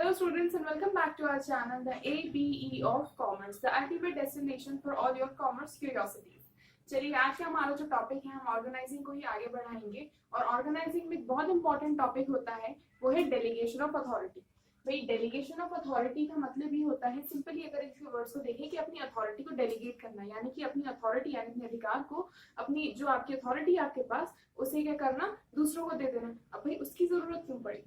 Hello students and welcome back to our channel, the ABE of Commerce, the ultimate destination for all your commerce curiosities. चलिए आज का हमारा जो topic है हम ऑर्गेनाइजिंग को ही आगे बढ़ाएंगे और ऑर्गेनाइजिंग में एक बहुत इंपॉर्टेंट टॉपिक होता है वो है डेलीगेशन ऑफ अथॉरिटी। भाई डेलीगेशन ऑफ अथॉरिटी का मतलब ये होता है सिंपली अगर इसके वर्ड्स को देखें कि अपनी अथॉरिटी को डेलीगेट करना, यानी कि अपनी अथॉरिटी यानी अपने अधिकार को अपनी जो आपकी अथॉरिटी है आपके पास उसे क्या करना, दूसरों को दे देना। अब भाई उसकी जरूरत क्यों पड़ी?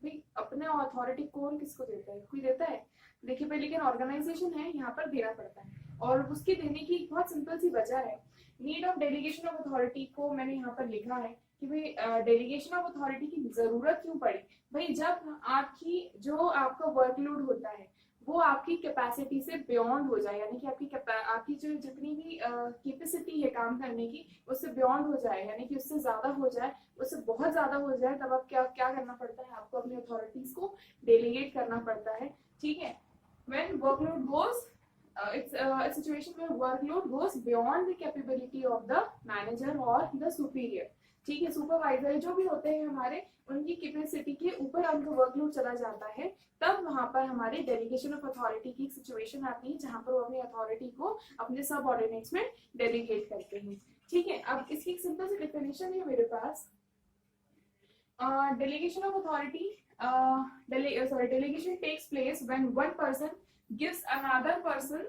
भाई अपने अथॉरिटी कौन किसको देता है? कोई देता है? देखिए भाई लेकिन ऑर्गेनाइजेशन है यहाँ पर देना पड़ता है और उसके देने की एक बहुत सिंपल सी वजह है। Need of delegation of authority को मैंने यहाँ पर लिखा है कि भाई डेलीगेशन ऑफ अथॉरिटी की जरूरत क्यों पड़ी। भाई जब आपकी जो आपका वर्कलोड होता है वो आपकी कैपेसिटी से बियॉन्ड हो जाए, यानी कि आपकी जो जितनी भी कैपेसिटी है काम करने की उससे बियॉन्ड हो जाए, यानी कि उससे ज्यादा हो जाए, उससे बहुत ज्यादा हो जाए, तब आप क्या क्या करना पड़ता है, आपको अपनी अथॉरिटीज को डेलीगेट करना पड़ता है। ठीक है, when workload goes it's a situation where workload goes beyond the capability of the manager or the superior। ठीक है, सुपरवाइजर जो भी होते हैं हमारे उनकी कैपेसिटी के ऊपर उनका वर्कलोड चला जाता है, तब वहां पर हमारे डेलीगेशन ऑफ अथॉरिटी की सिचुएशन आती है जहां पर वो अपनी अथॉरिटी को अपने सबऑर्डिनेट्स में डेलीगेट करते हैं। ठीक है, अब इसकी एक सिंपल सी डेफिनेशन है मेरे पास। Delegation of authority delegation takes place when one person gives another person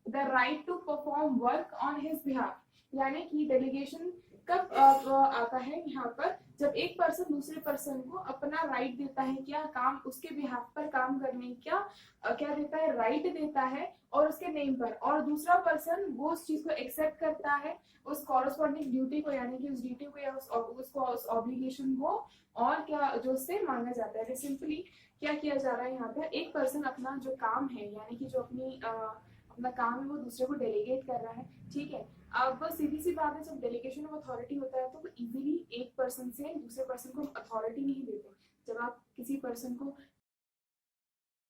the right to perform work on his behalf। यानी कि डेलीगेशन कब आता है यहाँ पर, जब एक पर्सन दूसरे पर्सन को अपना राइट देता है, क्या काम उसके बिहाफ पर काम करने का क्या देता है, राइट देता है और उसके नेम पर, और दूसरा पर्सन वो उस चीज को एक्सेप्ट करता है, उस कॉरेस्पॉन्डिंग ड्यूटी को, यानी कि उस ड्यूटी को या उस ऑब्लिगेशन को और क्या जो उससे मांगा जाता है। सिंपली क्या किया जा रहा है यहाँ पर, एक पर्सन अपना जो काम है यानी कि जो अपना काम है वो दूसरे को डेलीगेट कर रहा है। ठीक है, अब सीधी सी बात है, जब डेलीगेशन ऑफ अथॉरिटी होता है तो इजीली एक पर्सन से दूसरे पर्सन को अथॉरिटी नहीं देते। जब आप किसी पर्सन को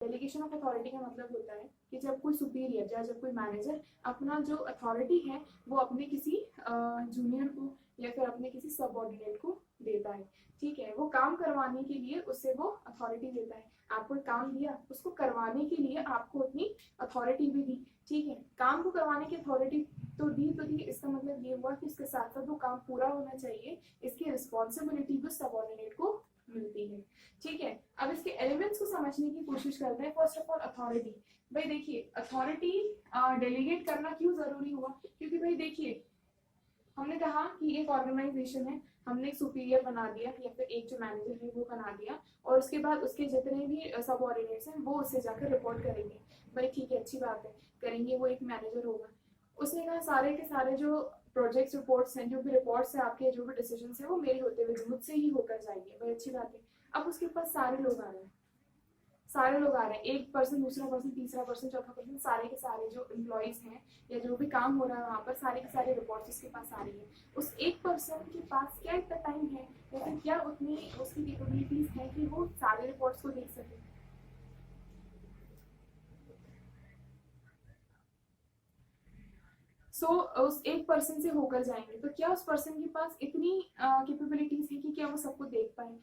डेलीगेशन ऑफ अथॉरिटी का मतलब होता है कि जब कोई सुपीरियर या जब कोई मैनेजर अपना जो अथॉरिटी है वो अपने किसी जूनियर को या फिर अपने किसी सबऑर्डिनेट को देता है। ठीक है, वो काम करवाने के लिए उससे वो अथॉरिटी देता है। आपको काम दिया, उसको करवाने के लिए आपको अपनी अथॉरिटी भी दी। ठीक है, काम को करवाने की अथॉरिटी तो दी, इसका मतलब ये हुआ कि इसके साथ साथ वो काम पूरा होना चाहिए, इसकी रिस्पॉन्सिबिलिटी भी सबऑर्डिनेट को मिलती है। ठीक है, अब इसके एलिमेंट्स को समझने की कोशिश करते हैं। First of all authority. भाई देखिए अथॉरिटी डेलीगेट करना क्यों जरूरी हुआ, क्योंकि भाई देखिए हमने कहा कि एक ऑर्गेनाइजेशन है, हमने एक सुपीरियर बना दिया या फिर एक जो मैनेजर है वो बना दिया और उसके बाद उसके जितने भी सबऑर्डिनेट्स हैं वो उससे जाकर रिपोर्ट करेंगे। भाई ठीक है, अच्छी बात है, करेंगे, वो एक मैनेजर होगा। उसने कहा सारे के सारे जो प्रोजेक्ट रिपोर्ट्स हैं, जो भी रिपोर्ट्स हैं, आपके जो भी डिसीजंस हैं वो मेरे होते हुए मुझसे ही होकर जाएंगे। भाई अच्छी बात है। अब उसके पास सारे लोग आ रहे हैं, एक पर्सन, दूसरा पर्सन, तीसरा पर्सन, चौथा पर्सन, सारे के सारे जो एम्प्लॉइज हैं या जो भी काम हो रहा है वहाँ पर सारे के सारे रिपोर्ट्स उसके पास आ रही है। उस एक पर्सन के पास क्या इतना टाइम है या फिर क्या उतनी उसकी कैपेबिलिटीज है कि वो सारे रिपोर्ट्स को देख सके? उस एक पर्सन से होकर जाएंगे तो क्या उस पर्सन के पास इतनी कैपेबिलिटीज है कि क्या वो सबको देख पाए?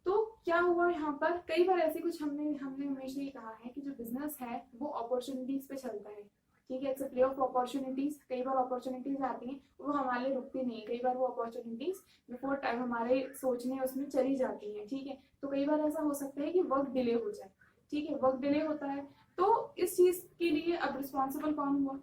तो क्या हुआ यहाँ पर, कई बार ऐसे कुछ हमने हमेशा ये कहा है कि जो बिजनेस है वो अपॉर्चुनिटीज पे चलता है। ठीक है, it's a play of opportunities. कई बार अपॉर्चुनिटीज आती हैं वो हमारे लिए रुकती नहीं, कई बार वो अपॉर्चुनिटीज बिफोर टाइम हमारे सोचने उसमें चली जाती हैं। ठीक है, तो कई बार ऐसा हो सकता है कि वर्क डिले हो जाए। ठीक है, वर्क डिले होता है तो इस चीज के लिए अब रिस्पॉन्सिबल कौन हुआ,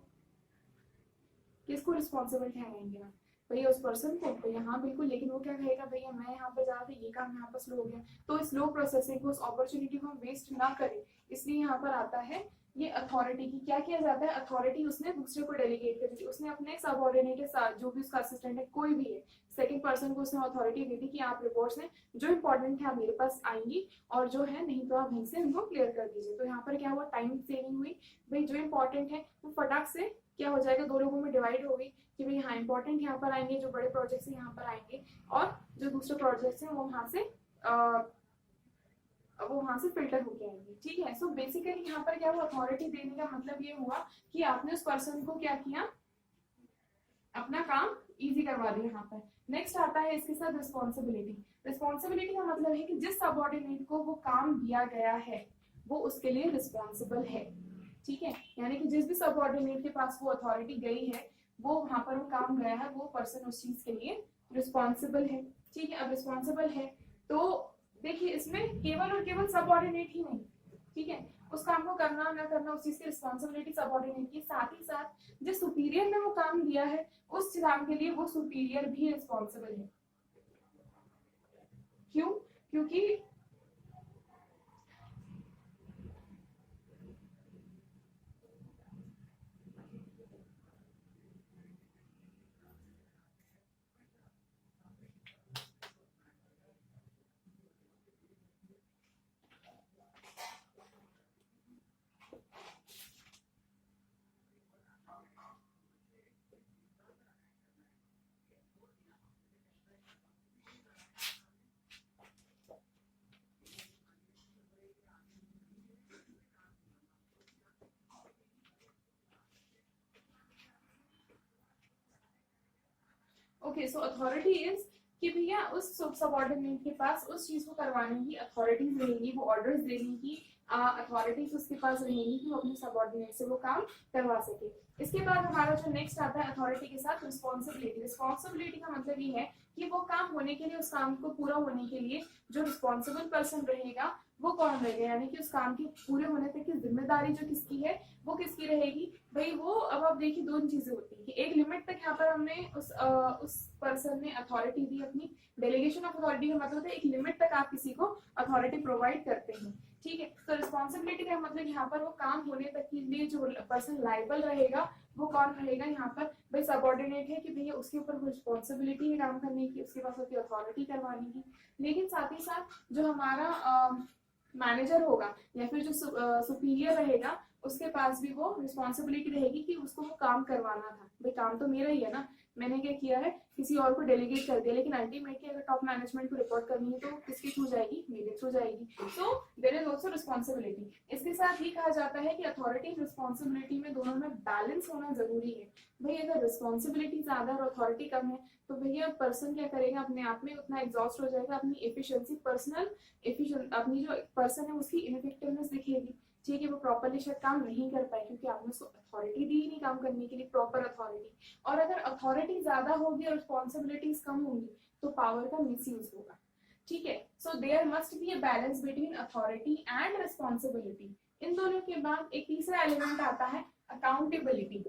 किसको रिस्पॉन्सिबल ठहराएंगे आप? भैया उस पर्सन को? भैया हाँ बिल्कुल, लेकिन वो क्या कहेगा, भैया मैं यहाँ पर जा रहा था, ये काम यहाँ पर स्लो हो गया। तो इस स्लो प्रोसेसिंग को, उस अपॉर्चुनिटी को हम वेस्ट ना करें, इसलिए यहाँ पर आता है ये अथॉरिटी की। क्या किया जाता है, अथॉरिटी उसने दूसरे को डेलीगेट कर दी, उसने अपने सबऑर्डिनेट के साथ जो भी उसका असिस्टेंट है कोई भी है, सेकंड पर्सन को उसने अथॉरिटी दी थी कि आप रिपोर्ट्स हैं जो इंपॉर्टेंट है आप मेरे पास आएंगी और जो है नहीं तो आप वहीं से उनको क्लियर कर दीजिए। तो यहाँ पर क्या हुआ, टाइम सेविंग हुई। भाई जो इंपॉर्टेंट है वो फटाक से क्या हो जाएगा, दो लोगों में डिवाइड होगी कि भाई हाँ इंपॉर्टेंट यहाँ पर आएंगे, जो बड़े प्रोजेक्ट्स हैं यहाँ पर आएंगे और जो दूसरे प्रोजेक्ट्स हैं वो वहां से फिल्टर होके आएंगे। ठीक है, सो बेसिकली यहाँ पर क्या हुआ, अथॉरिटी देने का मतलब ये हुआ कि आपने उस पर्सन को क्या किया, अपना काम इजी करवा दिया यहाँ पर। नेक्स्ट आता है इसके साथ रिस्पॉन्सिबिलिटी। रिस्पॉन्सिबिलिटी का मतलब है कि जिस सबऑर्डिनेट को वो काम दिया गया है वो उसके लिए रिस्पॉन्सिबल है, ठीक है। यानी कि जिस भी सबऑर्डिनेट के पास वो अथॉरिटी गई है, वो वहां पर वो काम गया है, वो पर्सन उस चीज के लिए रिस्पॉन्सिबल है, ठीक है। अब रिस्पॉन्सिबल है तो देखिए इसमें केवल और केवल सबऑर्डिनेट ही नहीं, ठीक है, उस काम को करना ना करना उस चीज की रिस्पॉन्सिबिलिटी सबऑर्डिनेट की, साथ ही साथ जिस सुपीरियर ने वो काम दिया है उस काम के लिए वो सुपीरियर भी रिस्पॉन्सिबल है। क्यों? क्योंकि ओके, सो अथॉरिटी इज कि भैया उस सबऑर्डिनेट के पास उस चीज को करवाने की अथॉरिटीज रहेंगी, वो ऑर्डर्स देने की अथॉरिटीज उसके पास रहेंगी कि वो अपने सबऑर्डिनेट से वो काम करवा सके। इसके बाद हमारा जो नेक्स्ट आता है अथॉरिटी के साथ रिस्पॉन्सिबिलिटी। रिस्पॉन्सिबिलिटी का मतलब ये है कि वो काम होने के लिए, उस काम को पूरा होने के लिए जो रिस्पॉन्सिबल पर्सन रहेगा वो कौन रहेगा, यानी कि उस काम के पूरे होने तक की जिम्मेदारी जो किसकी है वो किसकी रहेगी भाई। वो अब आप देखिए दो चीजें होती है कि एक लिमिट तक यहाँ पर हमने उस पर्सन ने अथॉरिटी दी अपनी। डेलीगेशन ऑफ अथॉरिटी का मतलब है एक लिमिट तक आप किसी को अथॉरिटी प्रोवाइड करते हैं, ठीक है। तो रिस्पॉन्सिबिलिटी का मतलब यहाँ पर वो काम होने तक के लिए जो पर्सन लाइबल रहेगा वो कौन रहेगा यहाँ पर भाई, सबऑर्डिनेट है कि भैया उसके ऊपर रिस्पॉन्सिबिलिटी है काम करने की, उसके पास होती है अथॉरिटी करवाने की। लेकिन साथ ही साथ जो हमारा मैनेजर होगा या फिर जो सुपीरियर रहेगा उसके पास भी वो रिस्पॉन्सिबिलिटी रहेगी कि उसको वो काम करवाना था, भाई काम तो मेरा ही है ना, मैंने क्या किया है किसी और को डेलीगेट कर दिया, लेकिन अल्टीमेटली अगर टॉप मैनेजमेंट को रिपोर्ट करनी है तो किसके थ्रू जाएगी, मेरे थ्रू जाएगी। So there is also responsibility. इसके साथ ही कहा जाता है कि अथॉरिटी और रिस्पॉन्सिबिलिटी में दोनों में बैलेंस होना जरूरी है। भाई अगर रिस्पॉन्सिबिलिटी ज्यादा और अथॉरिटी कम है तो भैया पर्सन क्या करेगा, अपने आप में उतना एग्जॉस्ट हो जाएगा, अपनी एफिशिएंसी पर्सनल एफिशिएंट अपनी जो पर्सन है उसकी इनफेक्टिवनेस दिखेगी, ठीक है, वो प्रॉपरली शायद काम नहीं कर पाए क्योंकि आपने उसको अथॉरिटी दी नहीं काम करने के लिए, प्रॉपर अथॉरिटी। और अगर अथॉरिटी ज्यादा होगी और रिस्पॉन्सिबिलिटीज कम होंगी तो पावर का मिसयूज होगा, ठीक है। So there must be a balance between authority and responsibility. इन दोनों के बाद एक तीसरा एलिमेंट आता है अकाउंटेबिलिटी।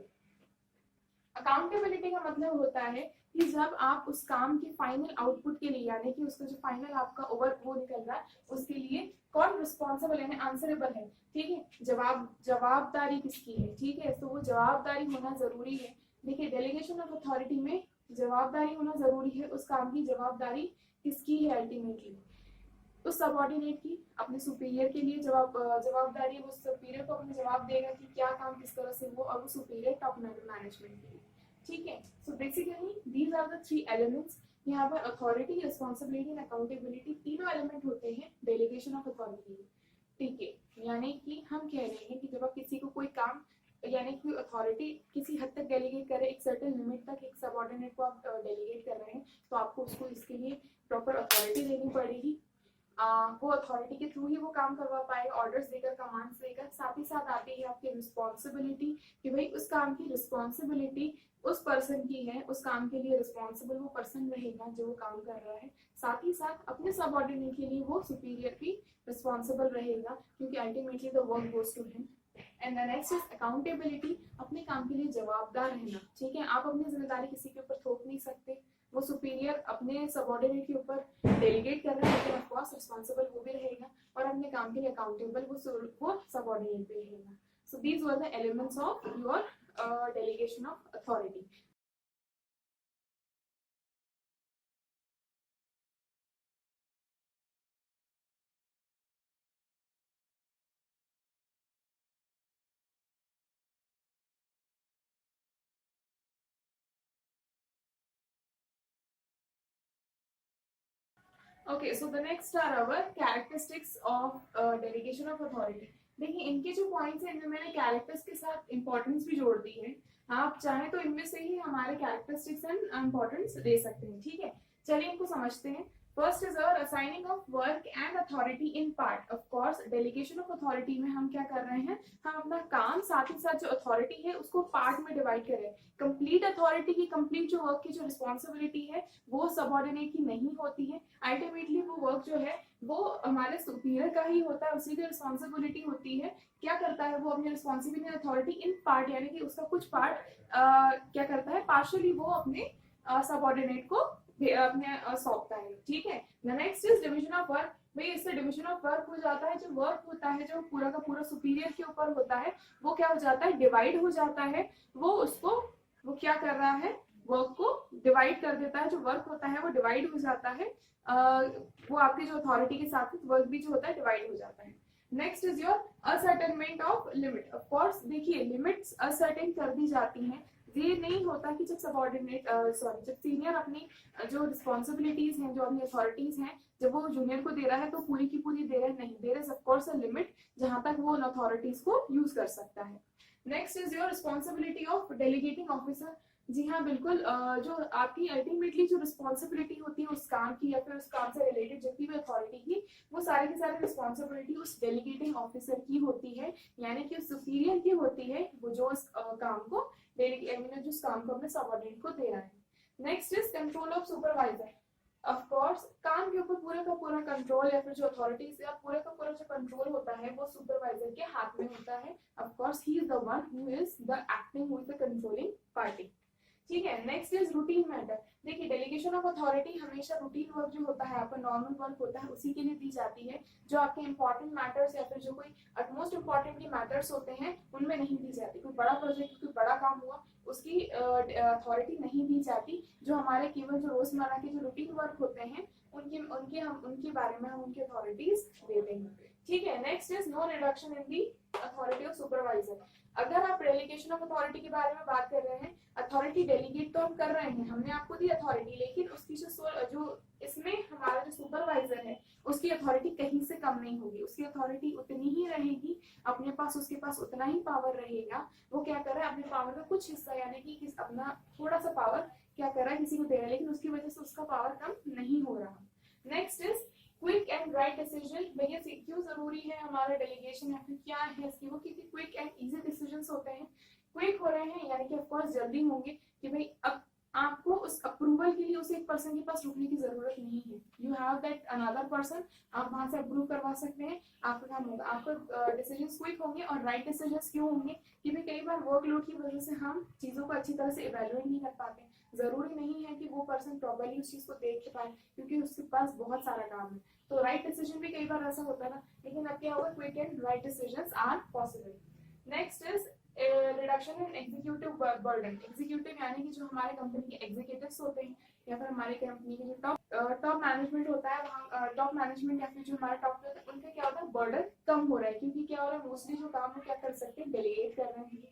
अकाउंटेबिलिटी का मतलब होता है कि जब आप उस काम के फाइनल आउटपुट के लिए, यानी कि उसका जो फाइनल आपका ओवर वो निकल रहा है उसके लिए कौन रिस्पॉन्सिबल यानी आंसरेबल है, ठीक है, जवाबदारी किसकी है, ठीक है। तो वो जवाबदारी होना जरूरी है। देखिए डेलीगेशन ऑफ अथॉरिटी में जवाबदारी होना जरूरी है, उस काम की जवाबदारी किसकी है अल्टीमेटली, उस सबऑर्डिनेट की, अपने सुपीरियर के लिए जवाबदारी है, वो सुपीरियर को अपने जवाब देगा कि क्या काम किस तरह से वो, और वो सुपीरियर टॉप मैनेजमेंट के लिए, ठीक है। So basically these are the three elements. यहाँ पर अथॉरिटी, रिस्पॉन्सिबिलिटी एंड अकाउंटेबिलिटी तीनों एलिमेंट होते हैं डेलीगेशन ऑफ अथॉरिटी, ठीक है। यानी कि हम कह रहे हैं कि जब आप किसी को कोई काम, यानी कि अथॉरिटी किसी हद तक डेलीगेट करे, एक सर्टेन लिमिट तक एक सबऑर्डिनेट को आप डेलीगेट कर रहे हैं तो आपको उसको इसके लिए प्रॉपर अथॉरिटी देनी पड़ेगी। वो अथॉरिटी के थ्रू ही वो काम करवा पाएगा, ऑर्डर्स देकर, कमांड्स देकर। साथ ही साथ आती है आपकी रिस्पॉन्सिबिलिटी कि भाई उस काम की रिस्पॉन्सिबिलिटी उस पर्सन की है, उस काम के लिए रिस्पॉन्सिबल वो पर्सन रहेगा जो वो काम कर रहा है। साथ ही साथ अपने सबऑर्डिनेट के लिए वो सुपीरियर भी रिस्पॉन्सिबल रहेगा क्योंकि ultimately the work goes to him. And the next is accountability, अपने काम के लिए जवाबदार रहना, ठीक है। आप अपनी जिम्मेदारी किसी के ऊपर थोप नहीं सकते, वो सुपीरियर अपने सबऑर्डिनेट के ऊपर डेलीगेट कर रहा है लेकिन ऑफकोर्स रिस्पॉन्सिबल वो भी रहेगा और अपने काम के लिए अकाउंटेबल वो सबऑर्डिनेट भी रहेगा। सो these were the elements of your delegation of authority. Okay, so the next are our characteristics of delegation of authority. देखिए इनके जो पॉइंट्स हैं इनमें मैंने कैरेक्टर्स के साथ इंपॉर्टेंस भी जोड़ दी है, आप चाहें तो इनमें से ही हमारे कैरेक्टरिस्टिक्स एंड इंपॉर्टेंस दे सकते हैं, ठीक है। चलिए इनको समझते हैं। First is our assigning of work and authority in part. Of course delegation of authority में हम क्या कर रहे हैं, हम अपना काम साथ ही साथ जो अथॉरिटी है उसको पार्ट में डिवाइड कर रहे हैं। कंप्लीट अथॉरिटी की, कंप्लीट जो वर्क की जो रिस्पॉन्सिबिलिटी है वो सबऑर्डिनेट की नहीं होती है। अल्टीमेटली वो वर्क जो है वो हमारे सुपीरियर का ही होता है, उसी की रिस्पॉन्सिबिलिटी होती है। क्या करता है वो अपनी रिस्पॉन्सिबिलिटी अथॉरिटी इन पार्ट, यानी कि उसका कुछ पार्ट क्या करता है, पार्शियली वो अपने सबऑर्डिनेट को अपने सौंपता है, ठीक है। Next is division of work. भाई इससे डिवीजन ऑफ वर्क हो जाता है, जो वर्क होता है जो पूरा का पूरा सुपीरियर के ऊपर होता है वो क्या हो जाता है, डिवाइड हो जाता है। वो क्या कर रहा है, वर्क को डिवाइड कर देता है, जो वर्क होता है वो डिवाइड हो जाता है। वो आपके जो अथॉरिटी के साथ वर्क भी जो होता है डिवाइड हो जाता है। Next is your ascertainment of limit. Of course देखिए लिमिट्स असर्टेन कर दी जाती हैं। ये नहीं होता कि जब जब सीनियर अपनी जो रिस्पॉन्सिबिलिटीज हैं, जो अपनी अथॉरिटीज हैं, जब वो जूनियर को दे रहा है तो पूरी की पूरी दे रहा है, नहीं, there is of course a limit जहां तक वो उन अथॉरिटीज को यूज कर सकता है। Next is your responsibility of delegating officer. जी हाँ बिल्कुल, जो आपकी अल्टीमेटली जो रिस्पॉन्सिबिलिटी होती है उस काम की या फिर उस काम से रिलेटेड जितनी भी अथॉरिटी की, वो सारी की सारी रिस्पॉन्सिबिलिटी उस डेलीगेटिंग ऑफिसर की होती है, यानी कि उस सुपीरियर की होती है, वो जो उस काम को जिस काम को अपने सबऑर्डिनेट को दे रहा है। Next is control of supervisor. Of course काम के ऊपर पूरे का पूरा कंट्रोल या फिर जो अथॉरिटीज या पूरे का पूरा जो कंट्रोल होता है वो सुपरवाइजर के हाथ में होता है। Of course he is the one who is the acting with the controlling party, ठीक है। Next is routine matter. देखिए डेलीगेशन ऑफ अथॉरिटी हमेशा रूटीन वर्क जो होता है, आपका नॉर्मल वर्क होता है, उसी के लिए दी जाती है। जो आपके इंपॉर्टेंट मैटर्स या फिर जो कोई अटमोस्ट इंपॉर्टेंटली मैटर्स होते हैं उनमें नहीं दी जाती। कोई बड़ा प्रोजेक्ट, कोई बड़ा काम हुआ, उसकी अथॉरिटी नहीं दी जाती। जो हमारे केवल जो रोजमर्रा के जो रूटीन वर्क होते हैं उनके बारे में हम उनकी अथॉरिटीज देते हैं, ठीक है। Next is no reduction in the authority of supervisor. अगर आप डेलीगेशन ऑफ अथॉरिटी के बारे में बात कर रहे हैं, अथॉरिटी डेलीगेट तो हम कर रहे हैं, हमने आपको दी अथॉरिटी, लेकिन उसकी जो इसमें हमारा जो सुपरवाइजर है उसकी अथॉरिटी कहीं से कम नहीं होगी, उसकी अथॉरिटी उतनी ही रहेगी, उसके पास उतना ही पावर रहेगा। वो क्या कर रहा है, अपने पावर का कुछ हिस्सा यानी कि अपना थोड़ा सा पावर क्या कर रहा है, किसी को दे रहा है, लेकिन उसकी वजह से उसका पावर कम नहीं हो रहा। Next is quick and right decision. भैया क्यों जरूरी है हमारा डेलीगेशन, या फिर क्या है इसकी, वो क्योंकि क्विक एंड इजी डिसीजंस होते हैं। क्विक हो रहे हैं यानी कि ऑफ कोर्स जल्दी होंगे, कि भाई अब आपको उस अप्रूवल के लिए उस एक पर्सन के पास रुकने की जरूरत नहीं है, you have that another person, आप वहां से अप्रूव करवा सकते हैं, आपका काम होगा, आपका डिसीजंस क्विक होंगे। और राइट डिसीजंस क्यों होंगे, कि भाई कई बार वर्कलोड की वजह से हम चीजों को अच्छी तरह से इवेल्युएट नहीं कर पाते, जरूरी नहीं है कि वो पर्सन प्रॉपर्ली उस चीज को देख पाए क्योंकि उसके पास बहुत सारा काम है। तो राइट डिसीजन भी कई बार ऐसा होता है ना, लेकिन अब क्या होगा, quick and right decisions are possible. Next is reduction in executive burden. Executive यानी कि जो हमारे कंपनी के एग्जीक्यूटिव्स होते हैं या फिर हमारी कंपनी के जो टॉप मैनेजमेंट होता है, वहाँ टॉप मैनेजमेंट या फिर जो हमारे टॉप होता है उनका क्या होता है, बर्डन कम हो रहा है, क्योंकि क्या हो रहा है, मोस्टली जो काम वो क्या कर सकते हैं, डेलीगेट कर रहे हैं।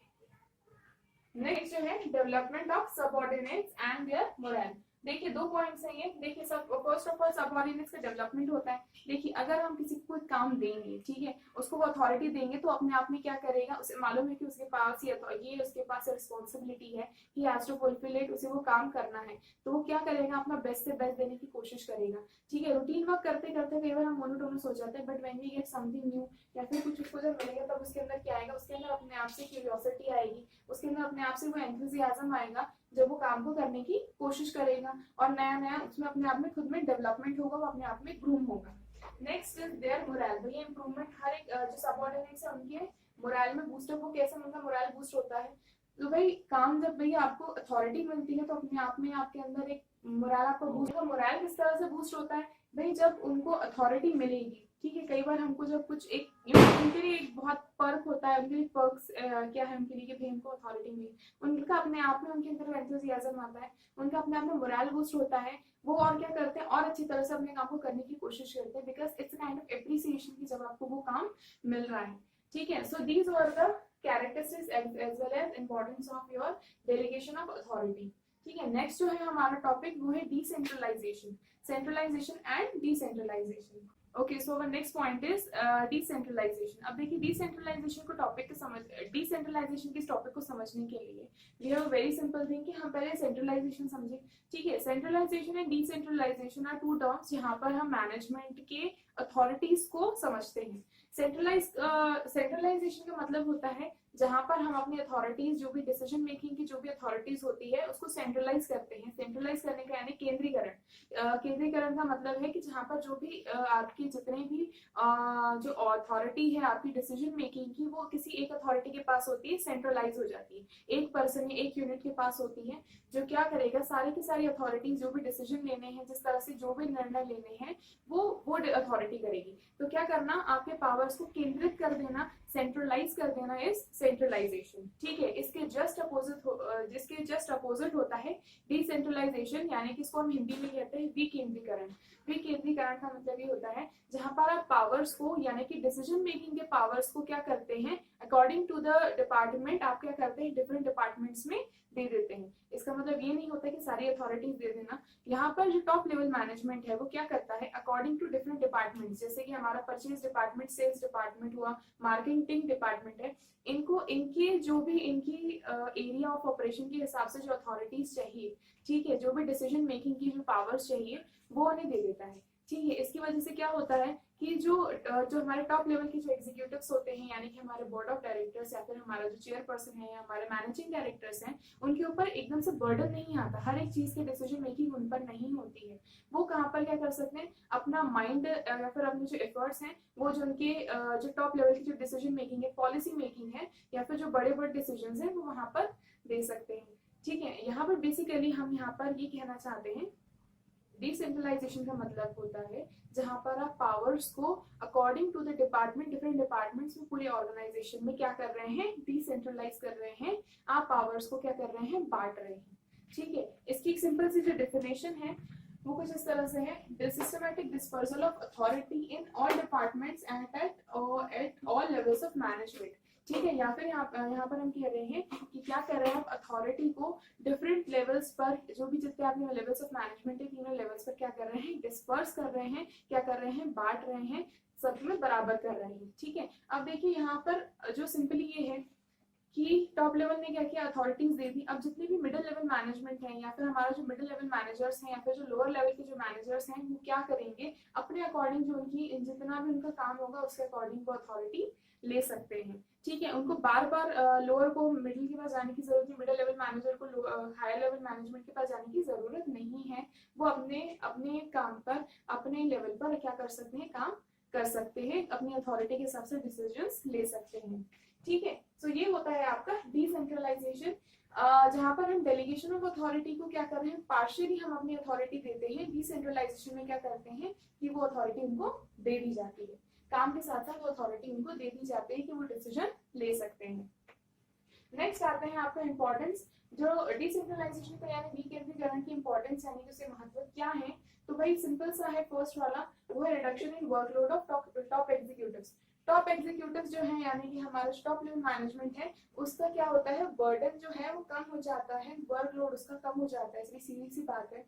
नेक्स्ट जो है development of subordinates and their moral. देखिए दो पॉइंट्स हैं ये। देखिए सब फर्स्ट ऑफ ऑल सबऑर्डिनेट्स का डेवलपमेंट होता है। देखिए अगर हम किसी को काम देंगे, ठीक है, उसको वो अथॉरिटी देंगे तो अपने आप में क्या करेगा, उसे मालूम है कि उसके पास ये उसके पास रिस्पॉन्सिबिलिटी है, he has to fulfil it, उसे वो काम करना है, तो वो क्या करेगा, अपना बेस्ट से बेस्ट देने की कोशिश करेगा, ठीक है। रूटीन वर्क करते करते कई बार हम मोनोटोनस हो जाते हैं, but when we get something new या फिर कुछ उसको जब मिलेगा तब उसके अंदर क्या आएगा, उसके अंदर अपने आप से क्यूरियोसिटी आएगी, उसके अंदर अपने आप से वो एंथुसियाज्म आएगा, जब वो काम को करने की कोशिश करेगा और नया नया उसमें अपने आप में खुद में डेवलपमेंट होगा, वो अपने आप में ग्रूम होगा। Next is their moral. भैया इंप्रूवमेंट हर एक जो सबऑर्डिनेट्स है उनके मोरल में बूस्टअप, वो कैसे उनका मोरल बूस्ट होता है, तो भाई काम जब भैया आपको अथॉरिटी मिलती है तो अपने आप में आपके अंदर एक मोरल आपका बूस्ट होगा। मोरल किस तरह से बूस्ट होता है, भाई जब उनको अथॉरिटी मिलेगी, ठीक है, कई बार हमको जब कुछ एक उनके लिए एक बहुत पर्क होता है, उनके लिए पर्क्स क्या है उनके लिए कि भाई उनको अथॉरिटी मिली, उनका अपने आप में उनके अंदर एंथुसियाज्म आता है, उनका अपने आप में मोरल बूस्ट होता है, वो और क्या करते हैं और अच्छी तरह से अपने काम को करने की कोशिश करते हैं, because it's kind of appreciation की जब आपको वो काम मिल रहा है, ठीक है। So these were the characteristics as well as importance of your delegation of authority, ठीक है। नेक्स्ट जो है हमारा टॉपिक वो है decentralisation, centralisation and decentralisation. Okay, so our next point is decentralisation. अब देखिए डिसेंट्रलाइजेशन को टॉपिक को समझ डिसेंट्रलाइजेशन के टॉपिक को समझने के लिए we have a very simple thing कि हम पहले सेंट्रलाइजेशन समझे। ठीक है, centralisation and decentralisation are two terms जहां पर हम मैनेजमेंट के अथॉरिटीज को समझते हैं। सेंट्रलाइजेशन का मतलब होता है जहां पर हम अपनी अथॉरिटीज, जो भी डिसीजन मेकिंग की जो भी अथॉरिटीज होती है उसको सेंट्रलाइज करते हैं। सेंट्रलाइज करने का यानी केंद्रीकरण। केंद्रीकरण का मतलब है कि जहां पर जो भी आपके जितने भी जो अथॉरिटी है आपकी डिसीजन मेकिंग की, वो किसी एक अथॉरिटी के पास होती है, सेंट्रलाइज हो जाती है, एक पर्सन या एक यूनिट के पास होती है, जो क्या करेगा, सारी की सारी अथॉरिटीज जो भी डिसीजन लेने हैं, जिस तरह से जो भी निर्णय लेने हैं वो अथॉरिटी करेगी। तो क्या करना, आपके पावर्स को केंद्रित कर देना, सेंट्रलाइज कर देना इज सेंट्रलाइजेशन। ठीक है, इसके जस्ट अपोजिट होता है डिसेंट्रलाइजेशन, यानी कि इसको हम हिंदी में कहते हैं विकेंद्रीकरण। विकेंद्रीकरण का मतलब ये होता है जहां पर आप पावर्स को, यानी कि डिसीजन मेकिंग के पावर्स को क्या करते हैं, अकॉर्डिंग टू द डिपार्टमेंट, आप क्या करते हैं, डिफरेंट डिपार्टमेंट्स में दे देते हैं। इसका मतलब ये नहीं होता कि सारी अथॉरिटीज दे देना। यहाँ पर जो टॉप लेवल मैनेजमेंट है वो क्या करता है, अकॉर्डिंग टू डिफरेंट डिपार्टमेंट्स, जैसे कि हमारा परचेज डिपार्टमेंट, सेल्स डिपार्टमेंट हुआ, मार्केटिंग डिपार्टमेंट है, इनको इनके जो भी इनकी एरिया ऑफ ऑपरेशन के हिसाब से जो अथॉरिटीज चाहिए, ठीक है, जो भी डिसीजन मेकिंग की जो पावर्स चाहिए वो उन्हें दे देता है। ठीक है, इसकी वजह से क्या होता है कि जो हमारे टॉप लेवल के जो एग्जीक्यूटिव्स होते हैं, यानी कि हमारे बोर्ड ऑफ डायरेक्टर्स या फिर हमारा जो चेयरपर्सन है या हमारे मैनेजिंग डायरेक्टर्स हैं, उनके ऊपर एकदम से बर्डन नहीं आता, हर एक चीज की डिसीजन मेकिंग उन पर नहीं होती है। वो कहाँ पर क्या कर सकते हैं, अपना माइंड या फिर अपने जो एफर्ट्स हैं वो जो उनके जो टॉप लेवल की जो डिसीजन मेकिंग है, पॉलिसी मेकिंग है, या फिर जो बड़े बड़े डिसीजन है वो वहां पर दे सकते हैं। ठीक है, यहाँ पर बेसिकली हम यहाँ पर ये कहना चाहते हैं, डिसेंट्रलाइजेशन का मतलब होता है जहां पर आप पावर्स को according to the department, different departments में पूरे ऑर्गेनाइजेशन में क्या कर रहे हैं, डिसेंट्रलाइज कर रहे हैं, आप पावर्स को क्या कर रहे हैं, बांट रहे हैं। ठीक है, इसकी एक सिंपल सी जो डेफिनेशन है वो कुछ इस तरह से है, the systematic dispersal of authority in all departments and at all levels of management. ठीक है, या फिर यहाँ पर हम कह रहे हैं कि क्या कर रहे हैं, आप अथॉरिटी को डिफरेंट लेवल्स पर, जो भी जितने आपने लेवल्स ऑफ मैनेजमेंट है, तीनों लेवल्स पर क्या कर रहे हैं, डिस्पर्स कर रहे हैं, क्या कर रहे हैं, बांट रहे हैं, सब में बराबर कर रहे हैं। ठीक है, अब देखिए यहाँ पर जो सिंपली ये है कि टॉप लेवल ने क्या किया, अथॉरिटीज दे दी। अब जितने भी मिडिल लेवल मैनेजमेंट है या फिर हमारा जो मिडिल लेवल मैनेजर्स हैं या फिर जो लोअर लेवल के जो मैनेजर्स हैं, वो क्या करेंगे, अपने अकॉर्डिंग जो उनकी जितना भी उनका काम होगा उसके अकॉर्डिंग वो अथॉरिटी ले सकते हैं। ठीक है, उनको बार बार लोअर को मिडिल के पास जाने की जरूरत नहीं, मिडिल लेवल मैनेजर को हायर लेवल मैनेजमेंट के पास जाने की जरूरत नहीं है। वो अपने अपने काम पर, अपने लेवल पर क्या कर सकते हैं, काम कर सकते हैं, अपनी अथॉरिटी के हिसाब से डिसीजंस ले सकते हैं। ठीक है, सो ये होता है आपका डिसेंट्रलाइजेशन, जहां पर हम डेलीगेशन ऑफ अथॉरिटी को क्या कर रहे हैं, पार्शियली हम अपनी अथॉरिटी देते हैं। डिसेंट्रलाइजेशन में क्या करते हैं कि वो अथॉरिटी उनको दे दी जाती है, काम के साथ साथ वो अथॉरिटी उनको दे दी जाती है कि वो डिसीजन ले सकते हैं। नेक्स्ट आते हैं आपका इंपॉर्टेंस, जो डिसेंट्रलाइजेशन का यानी विकेंद्रीकरण की इंपॉर्टेंस यानी कि उसके महत्व क्या है, तो भाई सिंपल सा है, फर्स्ट वाला वो है reduction in workload of top executives. Top executives जो है यानी कि हमारा टॉप लेवल मैनेजमेंट है, उसका क्या होता है, बर्डन जो है वो कम हो जाता है, वर्कलोड उसका कम हो जाता है। इसलिए सीधी सी बात है,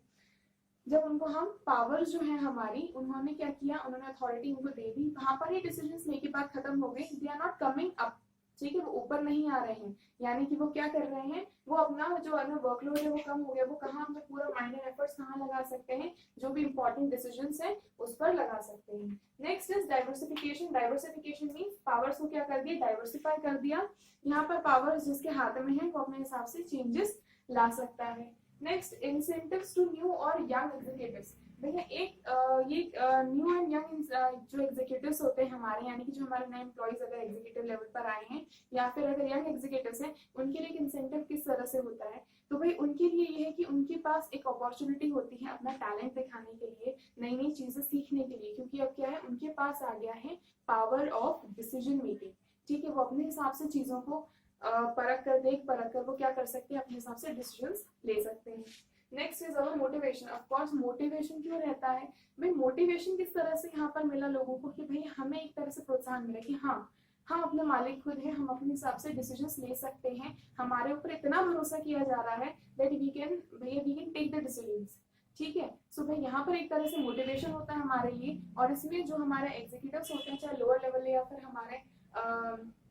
जब उनको हम पावर्स जो है हमारी, उन्होंने क्या किया, उन्होंने अथॉरिटी उनको दे दी, वहां पर ही डिसीजंस लेके बात खत्म हो गई, they are not coming up. ठीक है, वो ऊपर नहीं आ रहे हैं, यानी कि वो क्या कर रहे हैं, वो अपना जो अन्य वर्कलोड है वो कम हो गया, वो कहाँ अपना पूरा माइंड एंड एफर्ट्स कहाँ लगा सकते हैं, जो भी इंपॉर्टेंट डिसीजंस है उस पर लगा सकते हैं। Next is diversification. Diversification means powers को क्या कर दिया, डाइवर्सिफाई कर दिया। यहाँ पर पावर्स जिसके हाथ में है वो अपने हिसाब से चेंजेस ला सकता है। नेक्स्ट, इंसेंटिव्स टू न्यू और यंग एग्जीक्यूटिव्स। भैया एक ये न्यू एंड यंग जो एग्जीक्यूटिव्स होते हैं हमारे, यानी कि जो हमारे नए एम्प्लॉइज अगर एग्जीक्यूटिव लेवल पर आए हैं या फिर अगर यंग एग्जीक्यूटिव्स हैं, उनके लिए एक इंसेंटिव किस तरह से होता है, तो भाई उनके लिए ये है कि उनके पास एक अपॉर्चुनिटी होती है अपना टैलेंट दिखाने के लिए, नई नई चीजें सीखने के लिए, क्योंकि अब क्या है, उनके पास आ गया है पावर ऑफ डिसीजन मेकिंग। ठीक है, वो अपने हिसाब से चीजों को परख कर वो क्या कर सकते हैं, अपने हिसाब से डिसीजंस ले सकते हैं। Next is our motivation. Of course motivation क्यों रहता है भाई, मोटिवेशन किस तरह से यहाँ पर मिला लोगों को कि भाई हमें एक तरह से प्रोत्साहन मिला कि हाँ, हम अपने मालिक खुद हैं, हम अपने हिसाब से डिसीजंस ले सकते हैं, हमारे ऊपर इतना भरोसा किया जा रहा है that we can take the decisions. ठीक है। सो भाई यहाँ पर एक तरह से मोटिवेशन होता है हमारे लिए, और इसमें जो हमारे एग्जीक्यूटिव्स होते हैं चाहे लोअर लेवल या फिर हमारे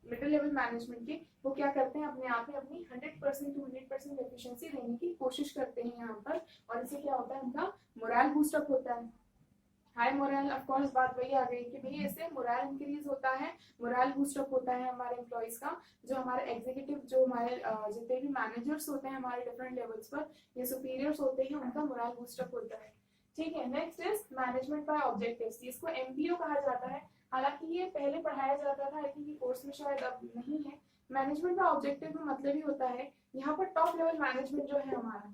मिडिल लेवल मैनेजमेंट के, वो क्या करते हैं अपने आप में अपनी 100% टू 100% एफिशिएंसी देने की कोशिश करते हैं यहाँ पर, और इससे क्या होता है उनका मोरल बूस्टअप होता है। हाई मोरल, ऑफ कोर्स बात वही आ गई कि भाई इससे मोरल इंक्रीज होता है, मोरल बूस्टअप होता है हमारे एम्प्लॉइज का, जो हमारे एग्जीक्यूटिव, जो हमारे जितने भी मैनेजर्स होते हैं हमारे डिफरेंट लेवल्स पर, ये सुपीरियर्स होते हैं, उनका मोरल बूस्टअप होता है। ठीक है। Next is management by objectives, इसको एमबीओ कहा जाता है। हालांकि ये पहले पढ़ाया जाता था, आई थिंक ये कोर्स में शायद अब नहीं है। मैनेजमेंट बाय ऑब्जेक्टिव का मतलब ही होता है यहाँ पर टॉप लेवल मैनेजमेंट जो है हमारा,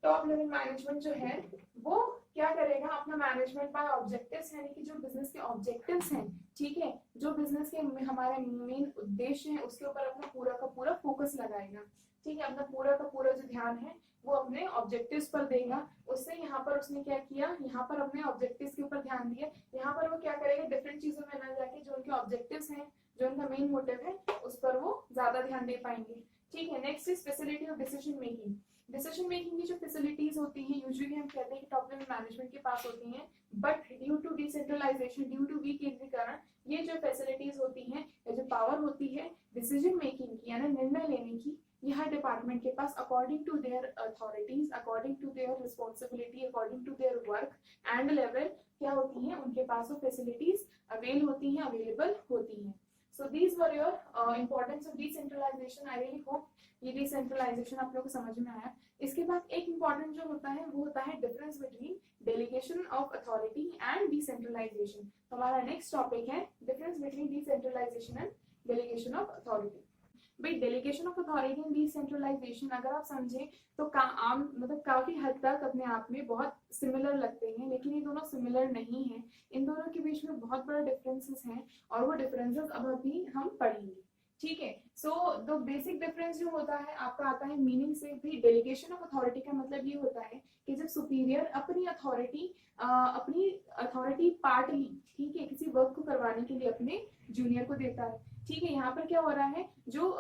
टॉप लेवल मैनेजमेंट जो है वो क्या करेगा, अपना मैनेजमेंट बाय ऑब्जेक्टिव्स यानी कि जो बिजनेस के ऑब्जेक्टिव्स हैं, ठीक है, जो बिजनेस के हमारे मेन उद्देश्य हैं उसके ऊपर अपना पूरा का पूरा फोकस लगाएगा। ठीक है, अपना पूरा का पूरा जो ध्यान है वो अपने ऑब्जेक्टिव्स पर देगा। उससे यहाँ पर उसने क्या किया, यहाँ पर अपने ऑब्जेक्टिव्स के ऊपर ध्यान दिया। यहाँ पर वो क्या करेगा, डिफरेंट चीजों में ना जाके जो उनके ऑब्जेक्टिव्स हैं, जो उनका मेन मोटिव है, उस पर वो ज्यादा ध्यान दे पाएंगे। ठीक है। Next is facility of decision making. Decision making की जो फैसिलिटीज होती हैं यूजुअली हम कहते हैं कि टॉप लेवल मैनेजमेंट के पास होती हैं, but due to decentralisation, due to विकेंद्रीकरण, ये जो फैसिलिटीज होती हैं या जो पावर होती है डिसीजन मेकिंग की यानी निर्णय लेने की, यह डिपार्टमेंट के पास according to their authorities, according to their responsibility, according to their work and level क्या होती हैं, उनके पास वो फैसिलिटीज अवेल होती हैं, अवेलेबल होती हैं। So these were your importance of decentralization. I really hope ये डिसेंट्रलाइजेशन आप लोगों को समझ में आया। इसके बाद एक इम्पॉर्टेंट जो होता है वो होता है difference between delegation of authority and decentralisation. तो हमारा नेक्स्ट टॉपिक है difference between decentralisation and delegation of authority. भाई delegation of authority and decentralisation अगर आप समझे तो आम मतलब काफी हद तक अपने आप में बहुत सिमिलर लगते हैं, लेकिन ये दोनों सिमिलर नहीं है। इन दोनों के बीच में बहुत बड़ा डिफरेंसेस हैं और वो डिफरेंसेस अब अभी हम पढ़ेंगे। ठीक है। सो द बेसिक डिफरेंस जो होता है आपका आता है मीनिंग से। भी डेलीगेशन ऑफ अथॉरिटी का मतलब ये होता है कि जब सुपीरियर अपनी अथॉरिटी पार्टली, ठीक है, किसी वर्क को करवाने के लिए अपने जूनियर को देता है। ठीक है। यहाँ पर क्या हो रहा है, जो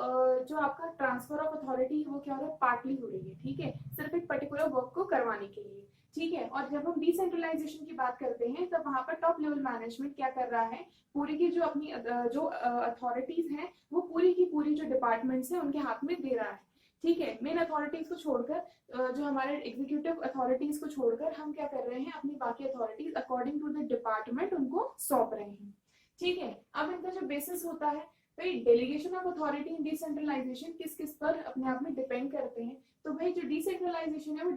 आपका ट्रांसफर ऑफ अथॉरिटी वो क्या हो रहा है, पार्टली हो रही है। ठीक है, सिर्फ एक पर्टिकुलर वर्क को करवाने के लिए। ठीक है। और जब हम डिसेंट्रलाइजेशन की बात करते हैं तब वहां पर टॉप लेवल मैनेजमेंट क्या कर रहा है, पूरी की जो अपनी जो अथॉरिटीज हैं वो पूरी की पूरी जो डिपार्टमेंट्स हैं उनके हाथ में दे रहा है। ठीक है। मेन अथॉरिटीज को छोड़कर जो हमारे एग्जीक्यूटिव अथॉरिटीज को छोड़कर हम क्या कर रहे हैं, अपनी बाकी authorities according to the department उनको सौंप रहे हैं। ठीक है। अब इनका जो बेसिस होता है, भाई delegation of authority and decentralisation किस किस पर अपने आप में डिपेंड करते हैं। तो भाई जो डिसेंट्रलाइजेशन है वो जो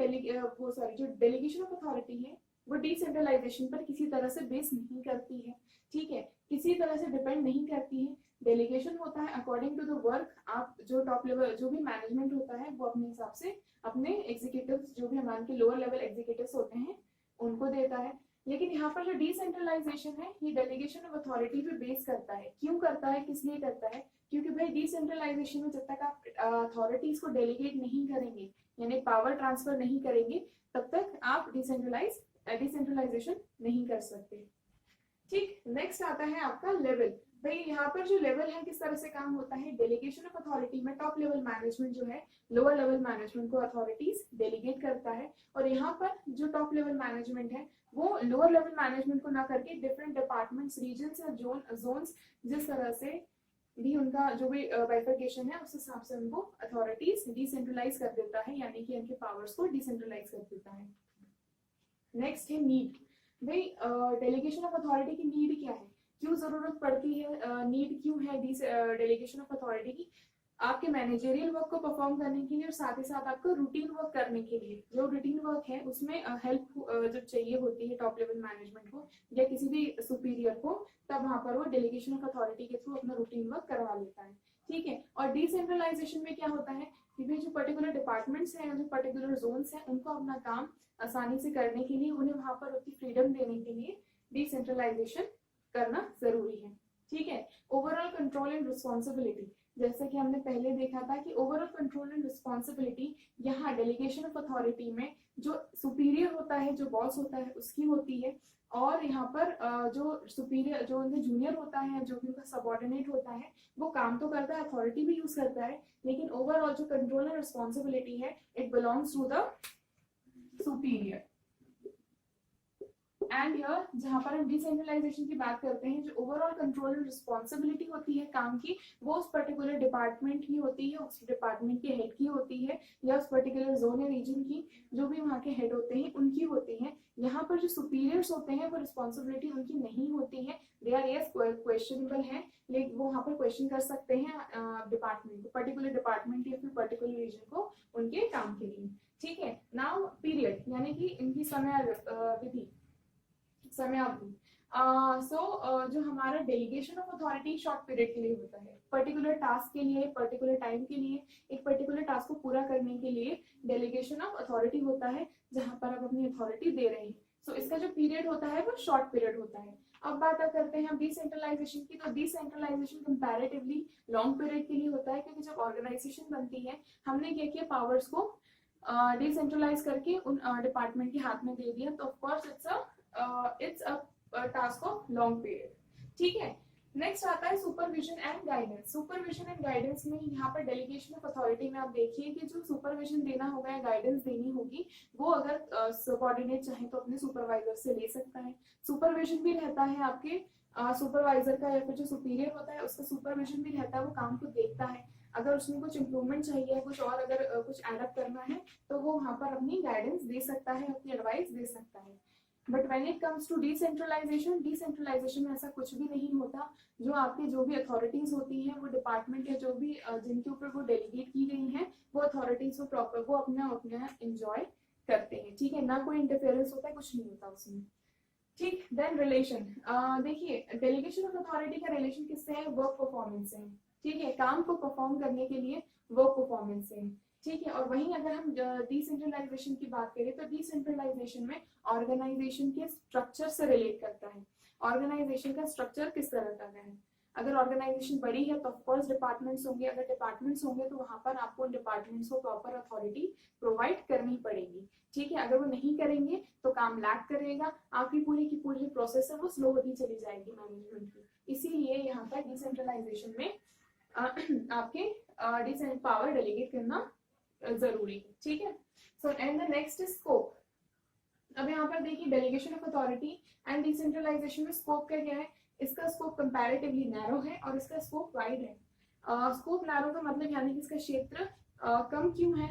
डेलीगेशन ऑफ अथॉरिटी है वो डिसेंट्रलाइजेशन पर किसी तरह से बेस नहीं करती है। ठीक है, किसी तरह से डिपेंड नहीं करती है। डेलीगेशन होता है अकॉर्डिंग टू द वर्क, आप जो टॉप लेवल जो भी मैनेजमेंट होता है वो अपने हिसाब से अपने एग्जीक्यूटिव्स जो भी हमारे लोअर लेवल एग्जीक्यूटिव्स होते हैं उनको देता है। लेकिन यहाँ पर जो डिसेंट्रलाइजेशन है ये डेलीगेशन ऑफ अथॉरिटी पे बेस करता है। क्यों करता है, किस लिए करता है, क्योंकि भाई डिसेंट्रलाइजेशन में जब तक आप अथॉरिटीज को डेलीगेट नहीं करेंगे यानी पावर ट्रांसफर नहीं करेंगे तब तक आप डिसेंट्रलाइजेशन नहीं कर सकते। ठीक। नेक्स्ट आता है आपका लेवल। भाई यहाँ पर जो लेवल है किस तरह से काम होता है, डेलीगेशन ऑफ अथॉरिटी में टॉप लेवल मैनेजमेंट जो है लोअर लेवल मैनेजमेंट को अथॉरिटीज डेलीगेट करता है, और यहाँ पर जो टॉप लेवल मैनेजमेंट है वो लोअर लेवल मैनेजमेंट को ना करके डिफरेंट डिपार्टमेंट्स, रीजन्स या जोन्स जिस तरह से भी उनका जो भी बाइफर्केशन है उस हिसाब से उनको अथॉरिटीज डिसेंट्रलाइज कर देता है, यानी कि उनके पावर्स को डिसेंट्रलाइज कर देता है। नेक्स्ट है नीड। भाई डेलीगेशन ऑफ अथॉरिटी की नीड क्या है, क्यों जरूरत पड़ती है, नीड क्यों है डेलीगेशन ऑफ अथॉरिटी की, आपके मैनेजरियल वर्क को परफॉर्म करने के लिए और साथ ही साथ आपको रूटीन वर्क करने के लिए। जो रूटीन वर्क है उसमें हेल्प जब चाहिए होती है टॉप लेवल मैनेजमेंट को या किसी भी सुपीरियर को, तब वहां पर वो डेलीगेशन ऑफ अथॉरिटी के थ्रू अपना रूटीन वर्क करवा लेता है। ठीक है। और डिसेंट्रलाइजेशन में क्या होता है कि जो पर्टिकुलर डिपार्टमेंट्स हैं, जो पर्टिकुलर जोन्स हैं, उनको अपना काम आसानी से करने के लिए, उन्हें वहां पर उतनी फ्रीडम देने के लिए डिसेंट्रलाइजेशन करना जरूरी है। ठीक है। ओवरऑल कंट्रोल एंड रिस्पॉन्सिबिलिटी, जैसे कि हमने पहले देखा था कि ओवरऑल कंट्रोल एंड रिस्पॉन्सिबिलिटी यहाँ डेलीगेशन ऑफ अथॉरिटी में जो सुपीरियर होता है, जो बॉस होता है उसकी होती है, और यहाँ पर जो सुपीरियर जो उनका जूनियर होता है, जो भी उनका सबऑर्डिनेट होता है, वो काम तो करता है, अथॉरिटी भी यूज करता है, लेकिन ओवरऑल जो कंट्रोल एंड रिस्पॉन्सिबिलिटी है it belongs to the superior. And here जहां पर हम डिसेंट्रलाइजेशन की बात करते हैं, जो ओवरऑल कंट्रोल एंड रिस्पॉन्सिबिलिटी होती है काम की, वो उस पर्टिकुलर डिपार्टमेंट की होती है, उस डिपार्टमेंट के हेड की होती है, या उस पर्टिकुलर जोन या रीजन की जो भी वहाँ के हेड होते हैं उनकी होती है। यहाँ पर जो सुपीरियर्स होते हैं वो रिस्पॉन्सिबिलिटी उनकी नहीं होती है, दे आर यस क्वेश्चनेबल है, लेकिन वो वहाँ पर क्वेश्चन कर सकते हैं डिपार्टमेंट को, पर्टिकुलर डिपार्टमेंट या फिर पर्टिकुलर रीजन को उनके काम के लिए। ठीक है, नाउ पीरियड यानी कि इनकी समयावधि, समयावधि। जो हमारा delegation of authority short period के लिए होता है, पर्टिकुलर टास्क के लिए, पर्टिकुलर टाइम के लिए, एक पर्टिकुलर टास्क को पूरा करने के लिए डेलीगेशन ऑफ अथॉरिटी होता है, जहां पर आप अपनी अथॉरिटी दे रहे हैं। सो इसका जो पीरियड होता है वो शॉर्ट पीरियड होता है। अब बात करते हैं डिसेंट्रलाइजेशन की, तो डिसेंट्रलाइजेशन कंपैरेटिवली लॉन्ग पीरियड के लिए होता है, क्योंकि जब ऑर्गेनाइजेशन बनती है हमने क्या किया, पावर्स को डिसेंट्रलाइज करके उन डिपार्टमेंट के हाथ में दे दिया, तो of course it's a task of long period. ठीक है, नेक्स्ट आता है supervision and guidance. Supervision and guidance में यहाँ पर डेलीगेशन ऑफ अथॉरिटी में आप देखिए कि जो सुपरविजन देना होगा या गाइडेंस देनी होगी, वो अगर सबऑर्डिनेट चाहे तो अपने सुपरवाइजर से ले सकता है। सुपरविजन भी रहता है आपके सुपरवाइजर का, या फिर जो सुपीरियर होता है उसका सुपरविजन भी रहता है, वो काम को देखता है, अगर उसमें कुछ इम्प्रूवमेंट चाहिए, कुछ और अगर कुछ एडअप करना है तो वो वहाँ पर अपनी गाइडेंस दे सकता है, अपनी एडवाइस दे सकता है। But when it comes to decentralisation, decentralisation में ऐसा कुछ भी नहीं होता। जो आपकी जो भी अथॉरिटीज होती हैं, वो डिपार्टमेंट या जो भी जिनके ऊपर वो डेलीगेट की गई हैं, वो अथॉरिटीज वो प्रॉपर वो अपना अपना एंजॉय करते हैं। ठीक है, ना कोई इंटरफेरेंस होता है, कुछ नहीं होता उसमें। ठीक, देन रिलेशन, देखिए डेलीगेशन ऑफ अथॉरिटी का रिलेशन किससे है, वर्क परफॉर्मेंस से है। ठीक है, काम को परफॉर्म करने के लिए वर्क परफॉर्मेंस से है। ठीक है, और वहीं अगर हम डिसेंट्रलाइजेशन की बात करें तो डिसेंट्रलाइजेशन में ऑर्गेनाइजेशन के स्ट्रक्चर से रिलेट करता है। ऑर्गेनाइजेशन का स्ट्रक्चर किस तरह का है, अगर ऑर्गेनाइजेशन बड़ी है तो ऑफकोर्स डिपार्टमेंट्स होंगे, अगर डिपार्टमेंट्स होंगे तो वहां पर आपको डिपार्टमेंट्स को प्रॉपर अथॉरिटी प्रोवाइड करनी पड़ेगी। ठीक है, अगर वो नहीं करेंगे तो काम लैग करेगा, आपकी पूरी की पूरी प्रोसेस है वो स्लो होती चली जाएगी मैनेजमेंट की। इसीलिए यहाँ पर डिसेंट्रलाइजेशन में आपके पावर डेलीगेट करना जरूरी है। ठीक है, so and the next is scope. अब यहाँ पर देखिए delegation of authority and decentralisation में स्कोप क्या क्या है, इसका स्कोप कंपैरेटिवली नैरो है और इसका स्कोप वाइड है। स्कोप नैरो का मतलब यानी कि इसका क्षेत्र कम क्यों है,